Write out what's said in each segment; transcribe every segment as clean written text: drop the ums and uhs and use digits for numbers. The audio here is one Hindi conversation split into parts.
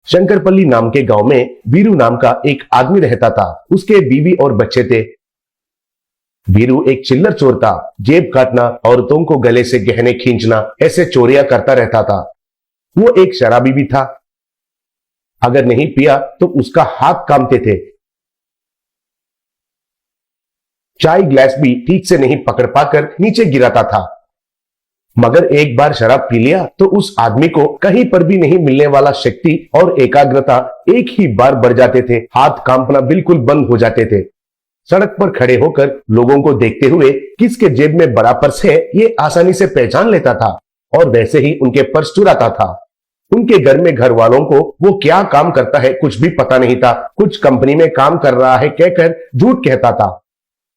शंकरपल्ली नाम के गांव में वीरू नाम का एक आदमी रहता था। उसके बीवी और बच्चे थे। वीरू एक चिल्लर चोर था। जेब काटना, औरतों को गले से गहने खींचना, ऐसे चोरियां करता रहता था। वो एक शराबी भी था। अगर नहीं पिया तो उसका हाथ कांपते थे। चाय ग्लास भी ठीक से नहीं पकड़ पाकर नीचे गिराता था। मगर एक बार शराब पी लिया तो उस आदमी को कहीं पर भी नहीं मिलने वाला शक्ति और एकाग्रता एक ही बार बढ़ जाते थे। हाथ कांपना बिल्कुल बंद हो जाते थे। सड़क पर खड़े होकर लोगों को देखते हुए किसके जेब में बड़ा पर्स है ये आसानी से पहचान लेता था और वैसे ही उनके पर्स चुराता था। उनके घर में घर वालों को वो क्या काम करता है कुछ भी पता नहीं था। कुछ कंपनी में काम कर रहा है कहकर झूठ कहता था।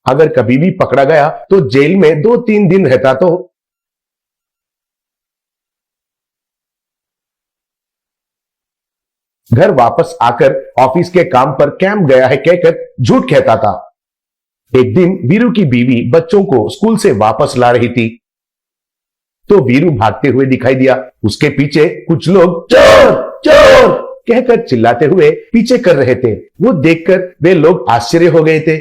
अगर कभी भी पकड़ा गया तो जेल में 2-3 दिन रहता। तो घर वापस आकर ऑफिस के काम पर कैंप गया है कहकर झूठ कहता था। एक दिन वीरू की बीवी बच्चों को स्कूल से वापस ला रही थी तो वीरू भागते हुए दिखाई दिया। उसके पीछे कुछ लोग चोर चोर कहकर चिल्लाते हुए पीछे कर रहे थे। वो देखकर वे लोग आश्चर्य हो गए थे।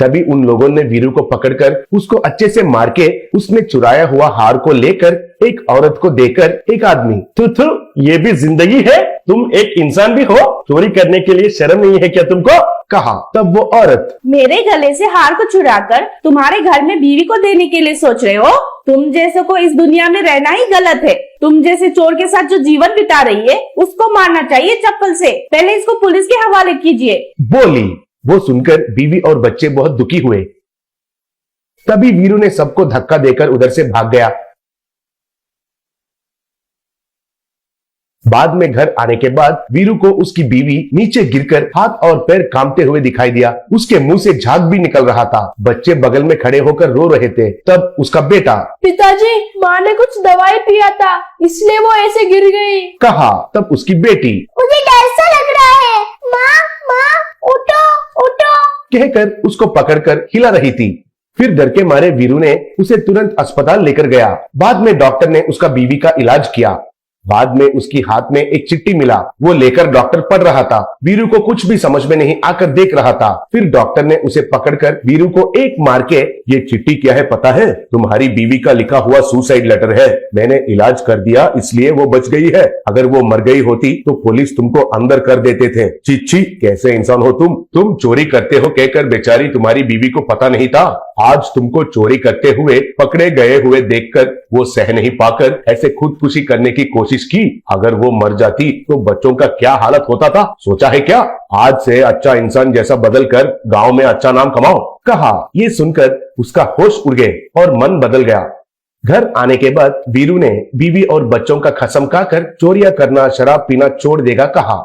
तभी उन लोगों ने वीरू को पकड़कर उसको अच्छे से मार के उसने चुराया हुआ हार को लेकर एक औरत को देकर एक आदमी, थू ये भी जिंदगी है, तुम एक इंसान भी हो, चोरी करने के लिए शर्म नहीं है क्या तुमको, कहा। तब वो औरत, मेरे गले से हार को चुराकर तुम्हारे घर में बीवी को देने के लिए सोच रहे हो? तुम जैसे को इस दुनिया में रहना ही गलत है। तुम जैसे चोर के साथ जो जीवन बिता रही है उसको मारना चाहिए चप्पल से। पहले इसको पुलिस के हवाले कीजिए, बोली। वो सुनकर बीवी और बच्चे बहुत दुखी हुए। तभी वीरू ने सबको धक्का देकर उधर से भाग गया। बाद में घर आने के बाद वीरू को उसकी बीवी नीचे गिरकर हाथ और पैर कांपते हुए दिखाई दिया। उसके मुंह से झाग भी निकल रहा था। बच्चे बगल में खड़े होकर रो रहे थे। तब उसका बेटा, पिताजी माँ ने कुछ दवाई पिया था इसलिए वो ऐसे गिर गई, कहा। तब उसकी बेटी, मुझे डर सा लग रहा है, माँ माँ उठो उठो कहकर उसको पकड़कर हिला रही थी। फिर डर के मारे वीरू ने उसे तुरंत अस्पताल लेकर गया। बाद में डॉक्टर ने उसका बीवी का इलाज किया। बाद में उसकी हाथ में एक चिट्ठी मिला। वो लेकर डॉक्टर पढ़ रहा था। वीरू को कुछ भी समझ में नहीं आकर देख रहा था। फिर डॉक्टर ने उसे पकड़कर वीरू को एक मार के, ये चिट्ठी क्या है पता है? तुम्हारी बीवी का लिखा हुआ सुसाइड लेटर है। मैंने इलाज कर दिया इसलिए वो बच गई है। अगर वो मर गई होती तो पुलिस तुमको अंदर कर देते थे। छी कैसे इंसान हो तुम चोरी करते हो कहकर बेचारी तुम्हारी बीवी को पता नहीं था। आज तुमको चोरी करते हुए पकड़े गए हुए देखकर वो सह नहीं पाकर ऐसे खुदकुशी करने की कोशिश की। अगर वो मर जाती तो बच्चों का क्या हालत होता था, सोचा है क्या? आज से अच्छा इंसान जैसा बदलकर गांव में अच्छा नाम कमाओ, कहा। ये सुनकर उसका होश उड़ गए और मन बदल गया। घर आने के बाद वीरू ने बीवी और बच्चों का कसम खाकर चोरियां करना, शराब पीना छोड़ देगा, कहा।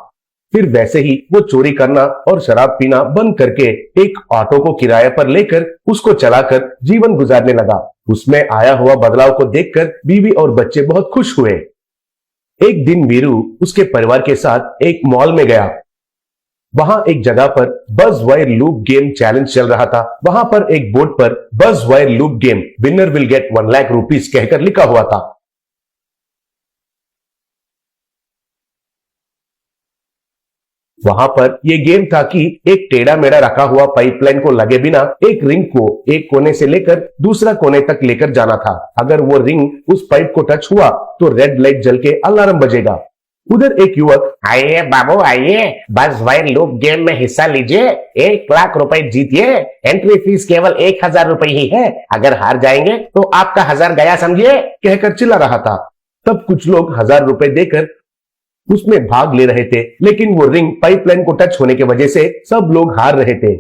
फिर वैसे ही वो चोरी करना और शराब पीना बंद करके एक ऑटो को किराए पर लेकर उसको चलाकर जीवन गुजारने लगा। उसमें आया हुआ बदलाव को देखकर बीवी और बच्चे बहुत खुश हुए। एक दिन वीरू उसके परिवार के साथ एक मॉल में गया। वहां एक जगह पर बज वायर लूप गेम चैलेंज चल रहा था। वहां पर एक बोर्ड पर बज wire loop game winner will get 1 lakh rupees कहकर लिखा हुआ था। वहां पर यह गेम था कि एक टेढ़ा मेढ़ा रखा हुआ पाइपलाइन को लगे बिना एक रिंग को एक कोने से लेकर दूसरा कोने तक लेकर जाना था। अगर वो रिंग उस पाइप को टच हुआ तो रेड लाइट जल के अलार्म बजेगा। उधर एक युवक, आइए बाबू आइए, बस वायर लूप गेम में हिस्सा लीजिए, 1 लाख रुपए जीतिए, एंट्री फीस केवल 1000 रुपए ही है, अगर हार जाएंगे तो आपका 1000 गया समझिए, कहकर चिल्ला रहा था। तब कुछ लोग 1000 रुपए देकर उसमें भाग ले रहे थे, लेकिन वो रिंग पाइपलाइन को टच होने की वजह से सब लोग हार रहे थे।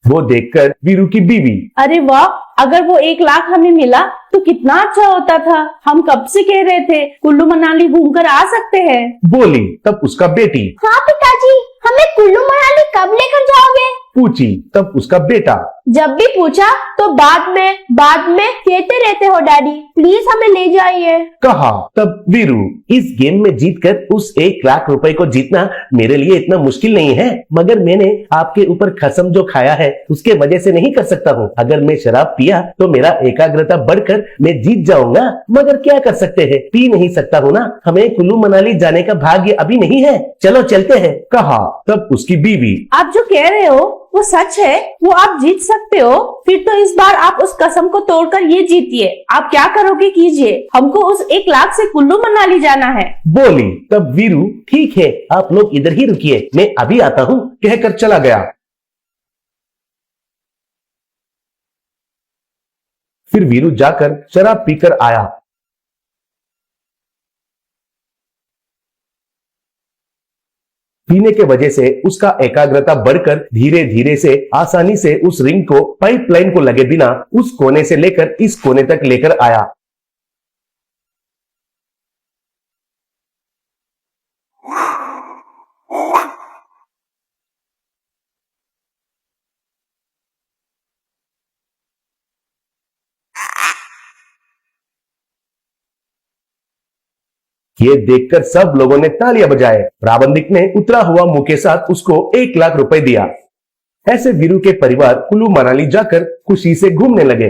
वो देखकर वीरू की बीवी, अरे वाह, अगर वो 1 लाख हमें मिला तो कितना अच्छा होता था। हम कब से कह रहे थे कुल्लू मनाली घूमकर आ सकते हैं, बोली। तब उसका बेटी, हाँ पिताजी, हमें कुल्लू मनाली कब लेकर जाओगे, पूछी। तब उसका बेटा, जब भी पूछा तो बाद में कहते रहते हो डैडी, प्लीज हमें ले जाइए। कहा। तब वीरू, इस गेम में जीतकर उस 1 लाख रुपए को जीतना मेरे लिए इतना मुश्किल नहीं है, मगर मैंने आपके ऊपर कसम जो खाया है उसके वजह से नहीं कर सकता हूँ। अगर मैं शराब पिया तो मेरा एकाग्रता बढ़कर मैं जीत जाऊंगा, मगर क्या कर सकते हैं, पी नहीं सकता हूँ ना। हमें कुल्लू मनाली जाने का भाग्य अभी नहीं है, चलो चलते हैं। कहा। तब उसकी बीवी, आप जो कह रहे हो वो सच है, वो आप जीत सकते हो, फिर तो इस बार आप उस कसम को तोड़कर ये जीतिए। आप क्या करोगे कीजिए, हमको उस 1 लाख से कुल्लू मनाली जाना है। बोली। तब वीरू, ठीक है आप लोग इधर ही रुकिए, मैं अभी आता हूँ, कहकर चला गया। फिर वीरू जाकर शराब पीकर आया। पीने के वजह से उसका एकाग्रता बढ़कर धीरे धीरे से आसानी से उस रिंग को पाइपलाइन को लगे बिना उस कोने से लेकर इस कोने तक लेकर आया। ये देखकर सब लोगों ने तालियां बजाए। प्राबंधिक ने उतरा हुआ मुंह के साथ उसको 1 लाख रुपए दिया। ऐसे वीरू के परिवार कुल्लू मनाली जाकर खुशी से घूमने लगे।